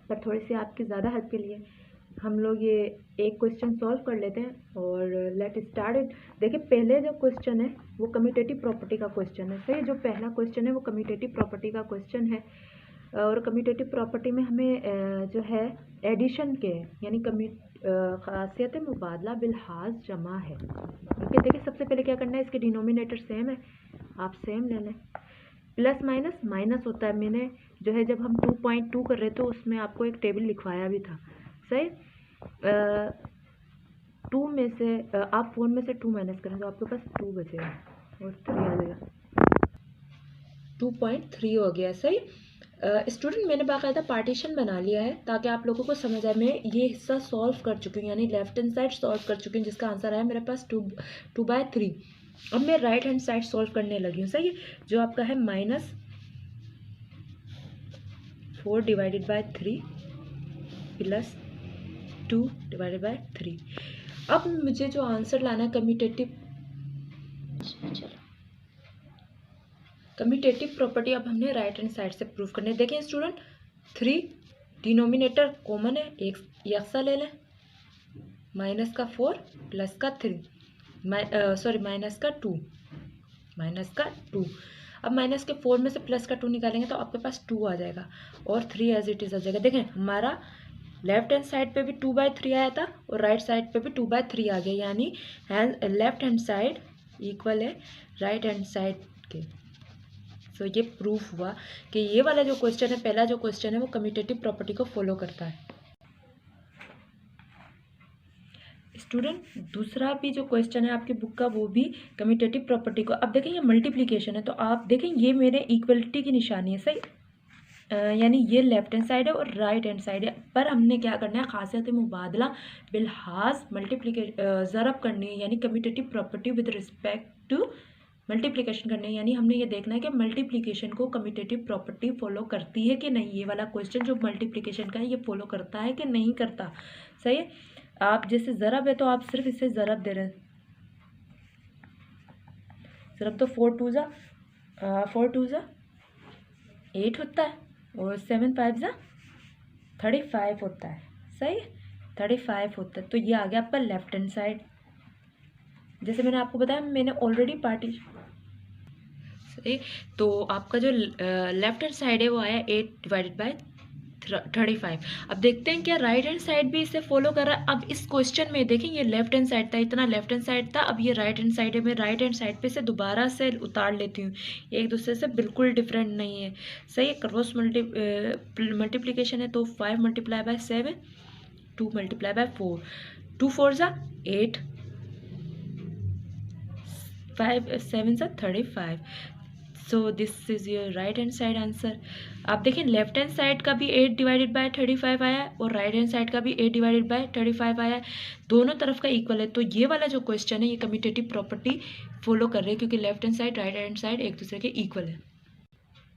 पर थोड़ी सी आपकी ज़्यादा हेल्प के लिए हम लोग ये एक क्वेश्चन सॉल्व कर लेते हैं और लेट स्टार्ट इट। देखिए पहले जो क्वेश्चन है वो कम्यूटेटिव प्रॉपर्टी का क्वेश्चन है। सही, जो पहला क्वेश्चन है वो कम्यूटेटिव प्रॉपर्टी का क्वेश्चन है और कम्यूटेटिव प्रॉपर्टी में हमें जो है एडिशन के यानी खासियत मुबादला बिलहाज जमा है। ठीक है, देखिए सबसे पहले क्या करना है, इसके डिनोमिनेटर सेम है, आप सेम ले लें। प्लस माइनस माइनस होता है, मैंने जो है जब हम 2.2 कर रहे थे उसमें आपको एक टेबल लिखवाया भी था। सही, 2 में से आप 4 में से 2 माइनस करें तो आपके पास 2 बचेगा और 3 आ जाएगा, 2.3 हो गया। सही स्टूडेंट, मैंने बाकायदा पार्टीशन बना लिया है ताकि आप लोगों को समझ आए। मैं ये हिस्सा सॉल्व कर चुकी हूँ, यानी लेफ्ट हैंड साइड सॉल्व कर चुकी हूँ जिसका आंसर आया मेरे पास 2/3। अब मैं राइट हैंड साइड सॉल्व करने लगी हूँ। सही है, जो आपका है -4 divided by 3 plus 2 divided by 3। अब मुझे जो आंसर लाना है कम्यूटेटिव प्रॉपर्टी अब हमने राइट हैंड साइड से प्रूव करने। देखें स्टूडेंट, 3 डिनोमिनेटर कॉमन है, एक यक्सा ले लें, माइनस का 4 प्लस का 3 माइनस का 2। अब माइनस के 4 में से प्लस का 2 निकालेंगे तो आपके पास 2 आ जाएगा और 3 एज इट इज आ जाएगा। देखें हमारा लेफ्ट हैंड साइड पे भी 2/3 आया था और राइट साइड पे भी 2/3 आ गया, यानी लेफ्ट हैंड साइड इक्वल है राइट हैंड साइड के। सो ये प्रूफ हुआ कि ये वाला जो क्वेश्चन है, पहला जो क्वेश्चन है वो कम्यूटेटिव प्रॉपर्टी को फॉलो करता है। स्टूडेंट, दूसरा भी जो क्वेश्चन है आपकी बुक का वो भी कम्यूटेटिव प्रॉपर्टी को, अब देखें ये मल्टीप्लिकेशन है तो आप देखें ये मेरे इक्वलिटी की निशानी है। सही, यानी ये लेफ्ट हैंड साइड है और राइट हैंड साइड है, पर हमने क्या करना है, खासियत मुबादला बिलहाज ज़रब करनी है, यानी commutative property with respect to multiplication करनी है। यानी हमने ये देखना है कि मल्टीप्लिकेशन को कम्यूटेटिव प्रॉपर्टी फॉलो करती है कि नहीं। ये वाला क्वेश्चन जो मल्टीप्लिकेशन का है ये फॉलो करता है कि नहीं करता। सही है, आप जैसे ज़रब है तो आप सिर्फ इसे ज़रब दे रहे हैं, ज़रब तो 4 2 ज़ा 8 होता है और 7 5 ज़ा 35 होता है। सही, 35 होता है। तो ये आ गया आपका लेफ्ट हैंड साइड। जैसे मैंने आपको बताया, मैंने ऑलरेडी सही, तो आपका जो लेफ्ट हैंड साइड है वो आया 8 डिवाइडेड बाय 35। अब देखते हैं क्या राइट हैंड साइड भी इसे फॉलो कर रहा है। अब इस क्वेश्चन में देखें ये लेफ्ट हैंड साइड था, इतना लेफ्ट हैंड साइड था, अब ये राइट हैंड साइड है। मैं राइट हैंड साइड पे से दोबारा से उतार लेती हूँ, एक दूसरे से बिल्कुल डिफरेंट नहीं है। सही है, क्रॉस मल्टीप्लिकेशन है तो 5 मल्टीप्लाई बाय 7, 2 मल्टीप्लाई बाय 4, 2 4 ज़ा 8, 5 7 ज़ा 35। So this is your right hand side answer. आप देखें लेफ्ट हैंड साइड का भी 8 डिवाइडेड बाय 35 आया है और राइट हैंड साइड का भी 8 डिवाइडेड बाय 35 आया है, दोनों तरफ का इक्वल है। तो ये वाला जो क्वेश्चन है ये कम्यूटेटिव प्रॉपर्टी फॉलो कर रहे हैं क्योंकि left hand side right hand side एक दूसरे के इक्वल है।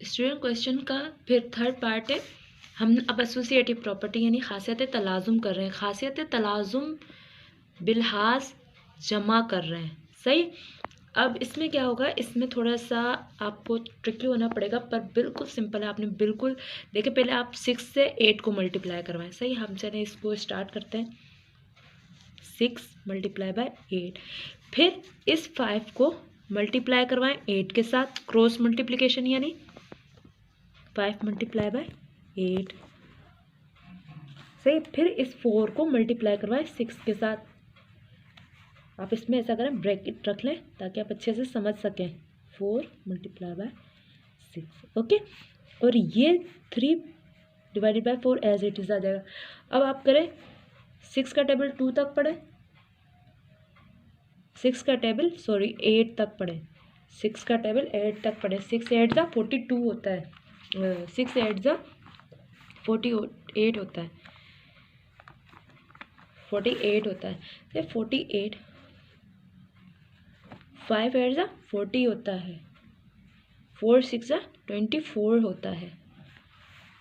स्टूडेंट, क्वेश्चन का फिर थर्ड पार्ट है, हम अब एसोसिएटिव प्रॉपर्टी यानी खासियत तलाजुम कर रहे हैं। खासियत तलाजुम बिलहाज जमा कर रहे हैं। सही, अब इसमें क्या होगा, इसमें थोड़ा सा आपको ट्रिकी होना पड़ेगा पर बिल्कुल सिंपल है। आपने बिल्कुल देखिए, पहले आप 6 से 8 को मल्टीप्लाई करवाएं। सही, हम चले इसको स्टार्ट करते हैं, 6 मल्टीप्लाई बाय 8, फिर इस 5 को मल्टीप्लाई करवाएं 8 के साथ, क्रॉस मल्टीप्लिकेशन यानी 5 मल्टीप्लाई बाय 8। सही, फिर इस 4 को मल्टीप्लाई करवाएं 6 के साथ। आप इसमें ऐसा करें, ब्रैकेट रख लें ताकि आप अच्छे से समझ सकें, 4 मल्टीप्लाई बाय 6। ओके, और ये 3 divided by 4 as it is आ जाएगा। अब आप करें 6 का टेबल 2 तक पढ़े, 6 का टेबल 8 तक पढ़े, 6 का टेबल 8 तक पढ़े। 6 8 ज़ा 42 होता है, 6 8 ज़ा 48 होता है, 48 होता है। 48, 5 8 ज़ा 40 होता है, 4 6 ज़ा 24 होता है।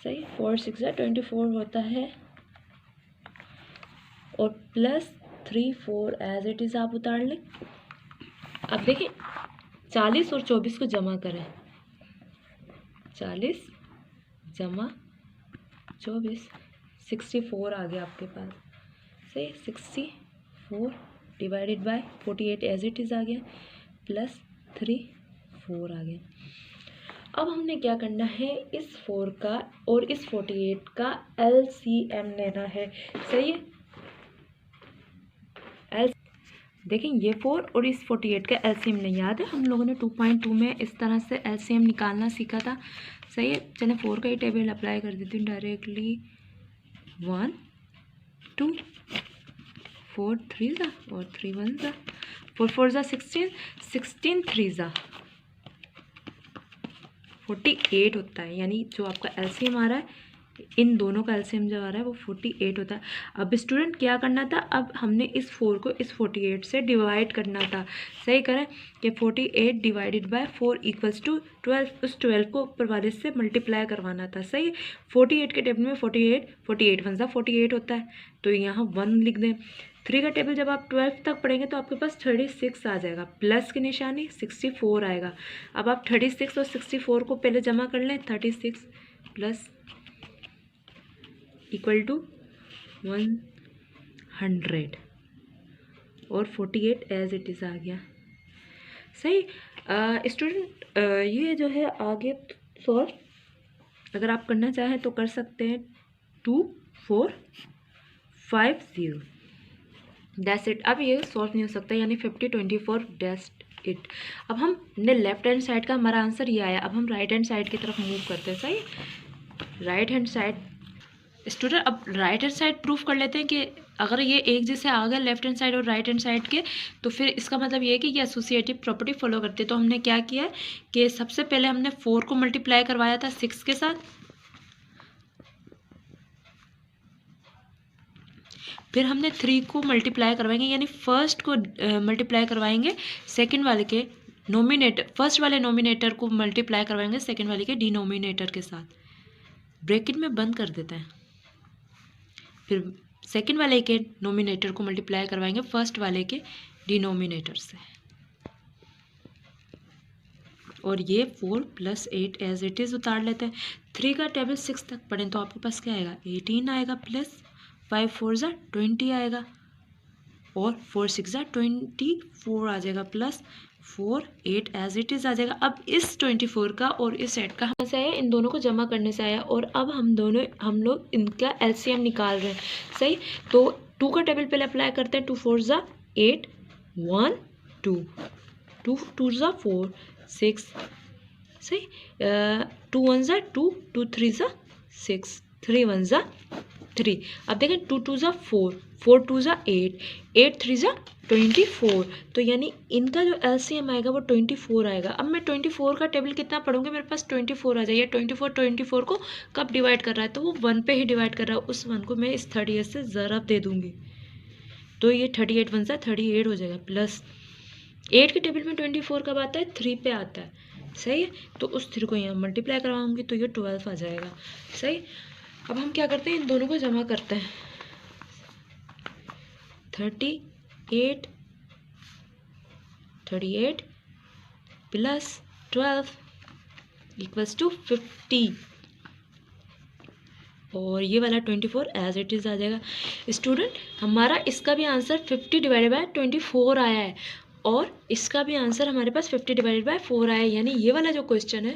सही, 4 6 ज़ा 24 होता है और प्लस 3 4 एज इट इज़ आप उतार लें। अब देखिए 40 और 24 को जमा करें, 40 जमा 24, 64 आ गया आपके पास, सही। 64 divided by 48 as it is आ गया, प्लस 3 4 आ गया। अब हमने क्या करना है, इस 4 का और इस 48 का LCM लेना है, सही है। देखें ये 4 और इस 48 का LCM नहीं, याद है हम लोगों ने 2.2 में इस तरह से LCM निकालना सीखा था, सही है। चलें 4 का ही टेबल अप्लाई कर देती हूँ डायरेक्टली। 1 2 4 3 ज़ा और 3 1 ज़ा, 4 4 ज़ा 16, 16 3 ज़ा 48 होता है, यानी जो आपका LCM आ रहा है, इन दोनों का LCM जो आ रहा है वो 48 होता है। अब स्टूडेंट क्या करना था, अब हमने इस 4 को इस 48 से डिवाइड करना था, सही करें कि 48 डिवाइडेड बाय 4 इक्वल्स टू 12, उस 12 को ऊपर वाले से मल्टीप्लाई करवाना था, सही। 48 के टेबल में 48 1 ज़ा 48 होता है, तो यहाँ 1 लिख दें। 3 का टेबल जब आप 12 तक पढ़ेंगे तो आपके पास 36 आ जाएगा, प्लस की निशानी 64 आएगा। अब आप 36 और 64 को पहले जमा कर लें, 36 प्लस इक्वल टू 100 और 48 एज इट इज़ आ गया, सही। स्टूडेंट ये जो है आगे सॉल्व अगर आप करना चाहें तो कर सकते हैं। 2 4 5 0 डैश इट। अब ये सॉल्व नहीं हो सकता, यानी 50 24 डैश इट। अब हमने लेफ्ट हैंड साइड का हमारा आंसर ये आया, अब हम राइट हैंड साइड की तरफ मूव करते हैं, सही। राइट हैंड साइड स्टूडेंट, अब राइट हैंड साइड प्रूफ कर लेते हैं कि अगर ये एक जैसे आ गया लेफ्ट हैंड साइड और राइट हैंड साइड के, तो फिर इसका मतलब ये है कि ये एसोसिएटिव प्रॉपर्टी फॉलो करते हैं। तो हमने क्या किया है कि सबसे पहले हमने 4 को मल्टीप्लाई करवाया था 6 के साथ, फिर हमने 3 को मल्टीप्लाई करवाएंगे, यानी फर्स्ट को मल्टीप्लाई करवाएंगे सेकेंड वाले के नोमिनेटर, फर्स्ट वाले नोमिनेटर को मल्टीप्लाई करवाएंगे सेकेंड वाले के डिनोमिनेटर के साथ, ब्रैकेट में बंद कर देते हैं। फिर सेकंड वाले के नोमिनेटर को मल्टीप्लाई करवाएंगे फर्स्ट वाले के डिनोमिनेटर से, और ये 4 + 8 एज इट इज़ उतार लेते हैं। 3 का टेबल 6 तक पढ़ें तो आपके पास क्या आएगा, 18 आएगा, प्लस 5 4 ज़ा 20 आएगा, और 4 6 ज़ा 24 आ जाएगा, प्लस 4 8 एज इट इज़ आ जाएगा। अब इस 24 का और इस 8 का कहाँ से आया, इन दोनों को जमा करने से आया, और अब हम लोग इनका LCM निकाल रहे हैं, सही। तो 2 का टेबल पहले अप्लाई करते हैं। 2 4 ज़ा 8 1 2 2 2 ज़ा 4 6, सही। 2 1 ज़ा 2 2 3 ज़ा 6 3 1 ज़ा 3। अब देखें 2 2 ज़ा 4 4 2 ज़ा 8 8 3 ज़ा 24, तो यानी इनका जो LCM आएगा वो 24 आएगा। अब मैं 24 का टेबल कितना पढ़ूंगी, मेरे पास 24 आ जाएगा। 24 को कब डिवाइड कर रहा है, तो वो 1 पे ही डिवाइड कर रहा है, उस 1 को मैं इस 38 से ज़रब दे दूंगी, तो ये 38 1 ज़ा 38 हो जाएगा, प्लस 8 के टेबल में 24 कब आता है, 3 पे आता है, सही है। तो उस 3 को यहाँ मल्टीप्लाई करवाऊंगी तो ये 12 आ जाएगा, सही। अब हम क्या करते हैं, इन दोनों को जमा करते हैं। 38 प्लस 12 इक्वल्स टू 50, और ये वाला 24 एज इट इज़ आ जाएगा। स्टूडेंट हमारा इसका भी आंसर 50 डिवाइडेड बाय 24 आया है, और इसका भी आंसर हमारे पास 50 डिवाइडेड बाय 4 आया है, यानी ये वाला जो क्वेश्चन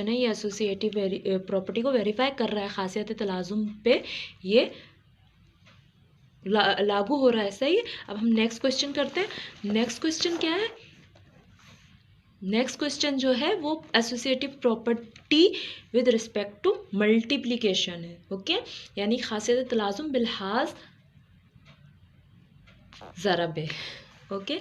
है, ये एसोसिएटिव प्रॉपर्टी को वेरीफाई कर रहा है, खासियत तलाजुम पे ये लागू हो रहा है, सही है। अब हम नेक्स्ट क्वेश्चन करते हैं। नेक्स्ट क्वेश्चन क्या है, नेक्स्ट क्वेश्चन जो है वो associative property with respect to multiplication है, ओके, यानी खासियत तलाजुम बिलहाज ज़रब है, ओके।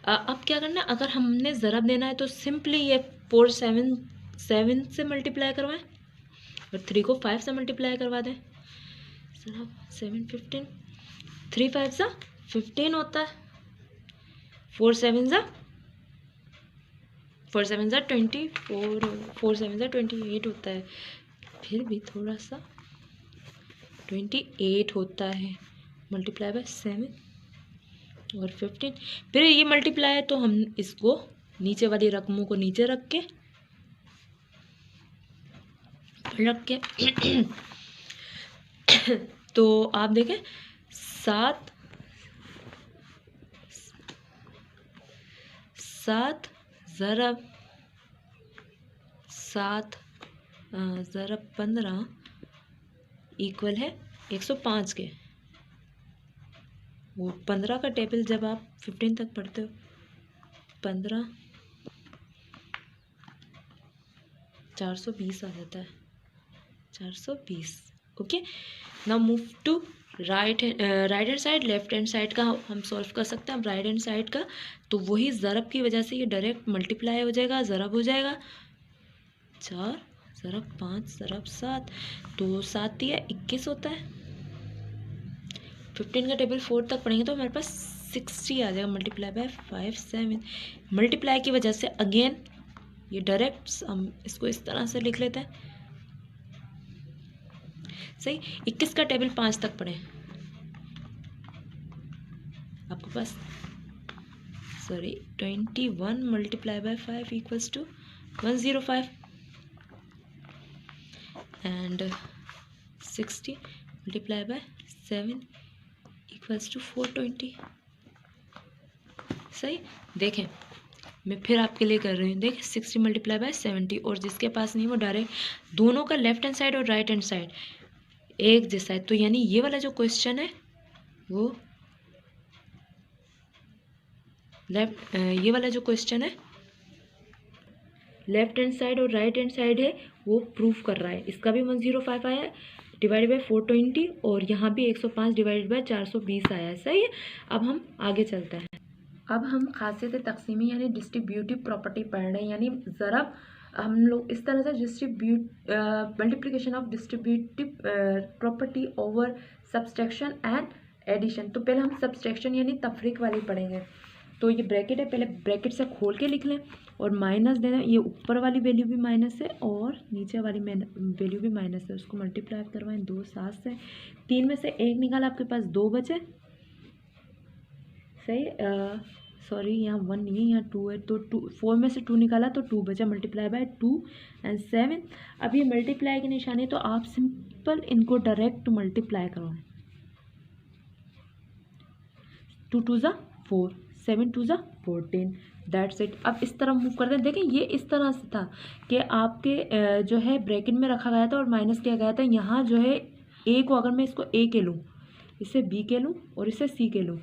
अब क्या करना है, अगर हमने ज़रब देना है तो सिंपली ये 4 7 से मल्टीप्लाई करवाएं, और 3 को 5 से मल्टीप्लाई करवा दें। 7 15 3 5 ज़ा 15 होता है, 4 7 ज़ा 24 4 7 ज़ा 28 होता है, फिर भी थोड़ा सा 28 होता है, मल्टीप्लाई बाय 7 और 15, फिर ये मल्टीप्लाई है तो हम इसको नीचे वाली रकमों को नीचे रख के तो आप देखें 7 ज़रब 15 इक्वल है 105 के। वो 15 का टेबल जब आप 15 तक पढ़ते हो, 15 420 आ जाता है, 420। Okay, now move to right hand side. Left hand side का हम सॉल्व कर सकते हैं। अब राइट हैंड साइड का तो वही ज़रब की वजह से ये डायरेक्ट मल्टीप्लाई हो जाएगा, ज़रब हो जाएगा। 4 ज़रब 5 ज़रब 7, तो 7 या 21 होता है। 15 का टेबल 4 तक पढ़ेंगे तो हमारे पास 60 आ जाएगा, मल्टीप्लाई बाय 5 7। मल्टीप्लाई की वजह से अगेन ये डायरेक्ट हम इसको इस तरह से लिख लेते हैं। सही, 21 का टेबल 5 तक पढ़ें, आपके पास 21 multiply by 5 equals to 105 and 60 multiply by 7 equals to 420। सही, देखें मैं फिर आपके लिए कर रही हूँ। देखें 60 मल्टीप्लाई बाय 70, और जिसके पास नहीं वो डायरेक्ट दोनों का लेफ्ट हैंड साइड और राइट हैंड साइड एक जैसा है। तो यानी ये वाला जो क्वेश्चन है वो ये वाला जो क्वेश्चन है लेफ्ट हैंड साइड और राइट हैंड साइड है वो प्रूफ कर रहा है। इसका भी 105 आया है डिवाइडेड बाय 420, और यहाँ भी 105 डिवाइडेड बाय 420 आया है। सही है, अब हम आगे चलते हैं। अब हम खासियत तक़सीमी यानी डिस्ट्रीब्यूटिव प्रॉपर्टी पढ़ रहे हैं। यानी ज़रब हम लोग इस तरह से multiplication of distributive property over subtraction and addition. तो पहले हम सब्सट्रैक्शन यानी तफरीक वाली पढ़ेंगे। तो ये ब्रैकेट है, पहले ब्रैकेट से खोल के लिख लें और माइनस देना। ये ऊपर वाली वैल्यू भी माइनस है और नीचे वाली वैल्यू भी माइनस है। उसको मल्टीप्लाई करवाएं 2 7 से। 3 में से 1 निकाला, आपके पास 2 बचे। सही, सॉरी यहाँ 1 नहीं है, यहाँ 2 है। तो 4 में से 2 निकाला तो 2 बचा, मल्टीप्लाई बाय 2 एंड 7। अब ये मल्टीप्लाई की निशानी, तो आप सिंपल इनको डायरेक्ट मल्टीप्लाई करवाएं। 2 2 ज़ा 4, 7 2 ज़ा 14, दैट्स इट। अब इस तरह मूव करते हैं। देखें ये इस तरह से था कि आपके जो है ब्रैकेट में रखा गया था और माइनस किया गया था। यहाँ जो है ए को अगर मैं इसको ए के लूँ, इसे बी के लूँ और इसे सी के लूँ,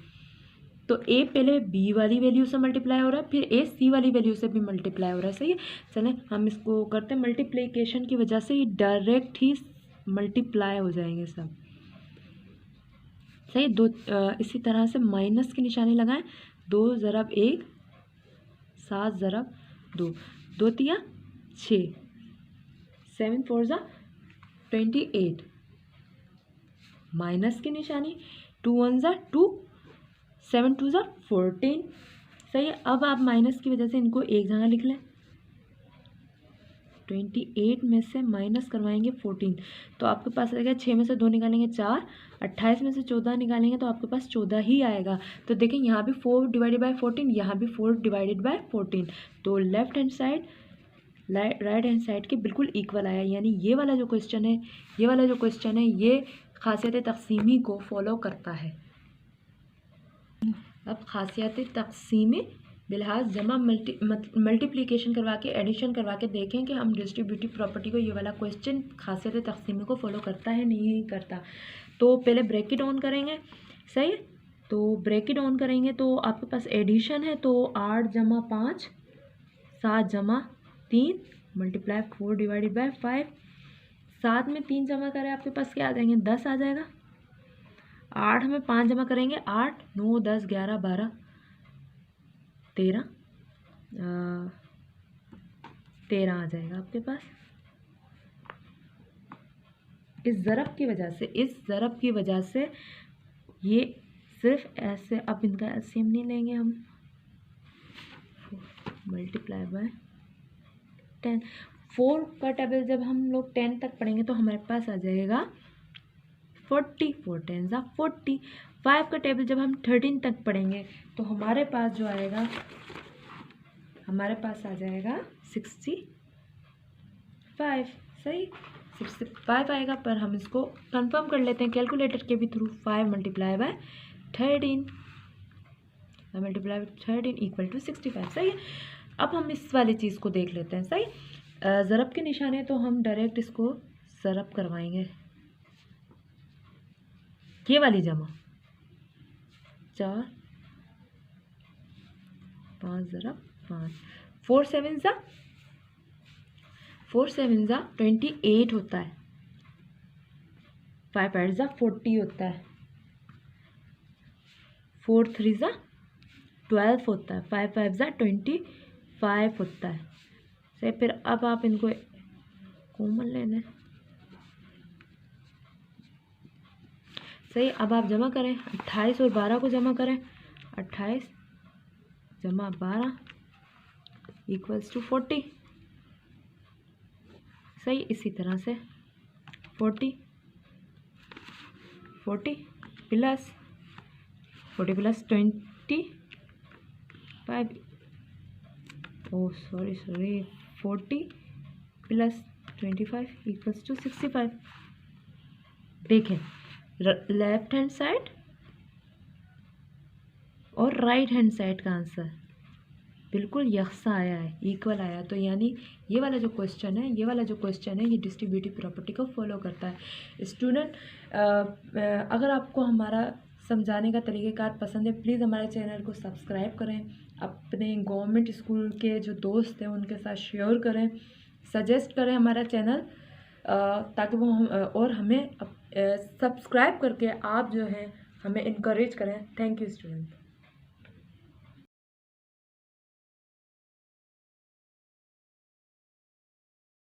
तो ए पहले बी वाली वैल्यू से मल्टीप्लाई हो रहा है, फिर ए सी वाली वैल्यू से भी मल्टीप्लाई हो रहा है। सही है, चलें हम इसको करते हैं। मल्टीप्लिकेशन की वजह से ये डायरेक्ट ही मल्टीप्लाई हो जाएंगे सब। सही, इसी तरह से माइनस की निशानी लगाएं। 2 ज़रब 1 7 ज़रब 2, 2 तिया 6, 7 4 ज़ा 28, माइनस की निशानी 2 1 ज़ा 2, 7 2 ज़ा 14। सही है, अब आप माइनस की वजह से इनको एक जगह लिख लें। 28 में से माइनस करवाएंगे 14, तो आपके पास रहेगा 6 में से 2 निकालेंगे 4, 28 में से 14 निकालेंगे तो आपके पास 14 ही आएगा। तो देखें यहाँ भी 4 डिवाइडेड बाय 14, यहाँ भी 4 डिवाइडेड बाय 14, तो left hand side right hand side के बिल्कुल इक्वल आया। यानी ये वाला जो क्वेश्चन है ये खासियत तक़सीमी को फॉलो करता है। अब खासियत तक़सीमी बिलहाज जमा मल्टीप्लिकेशन करवा के एडिशन करवा के देखें कि हम डिस्ट्रीब्यूटिव प्रॉपर्टी को ये वाला क्वेश्चन खासियत तक़सीमी को फॉलो करता है नहीं करता। तो पहले ब्रैकेट ऑन करेंगे। सही है, तो ब्रैकेट ऑन करेंगे तो आपके पास एडिशन है, तो 8 जमा 5 7 जमा 3 मल्टीप्लाई 4 डिवाइडेड बाय 5। 7 में 3 जमा करें आपके पास क्या आ जाएंगे, 10 आ जाएगा। 8 में 5 जमा करेंगे 8 9 10 11 12 13 13 आ जाएगा आपके पास। इस ज़रब की वजह से ये सिर्फ ऐसे, अब इनका एलसीएम नहीं लेंगे हम, मल्टीप्लाई बाय 10। 4 का टेबल जब हम लोग 10 तक पढ़ेंगे तो हमारे पास आ जाएगा 40, 4 10 ज़ा 40। 5 का टेबल जब हम 13 तक पढ़ेंगे तो हमारे पास जो आएगा, हमारे पास आ जाएगा 65। सही, 65 आएगा, पर हम इसको कंफर्म कर लेते हैं कैलकुलेटर के भी through. 5 multiply by 13 equal to 65। सही है। अब हम इस वाली चीज़ को देख लेते हैं। सही, ज़रब के निशाने तो हम डायरेक्ट इसको ज़रब करवाएंगे। ये वाली जमा 4 5 ज़रब 5, 4 7 ज़ा 28 होता है, 5 8 ज़ा 40 होता है, 4 3 ज़ा 12 होता है, 5 5 ज़ा 25 होता है। सही, फिर अब आप इनको कॉमन लेना है। सही, अब आप जमा करें, 28 और 12 को जमा करें, 28 जमा 12 इक्वल्स टू 40। सही, इसी तरह से 40 plus 25, oh sorry 40 plus 25 equals to 65। देखें, लेफ्ट हैंड साइड और राइट हैंड साइड का आंसर बिल्कुल यकसा आया है, इक्वल आया। तो यानी ये वाला जो क्वेश्चन है ये डिस्ट्रीब्यूटिव प्रॉपर्टी को फॉलो करता है। स्टूडेंट, अगर आपको हमारा समझाने का तरीक़ेकार पसंद है, प्लीज़ हमारे चैनल को सब्सक्राइब करें, अपने गवर्नमेंट स्कूल के जो दोस्त हैं उनके साथ शेयर करें, सजेस्ट करें हमारा चैनल, ताकि वो और हमें सब्सक्राइब करके आप जो है हमें इनकरेज करें। Thank you student.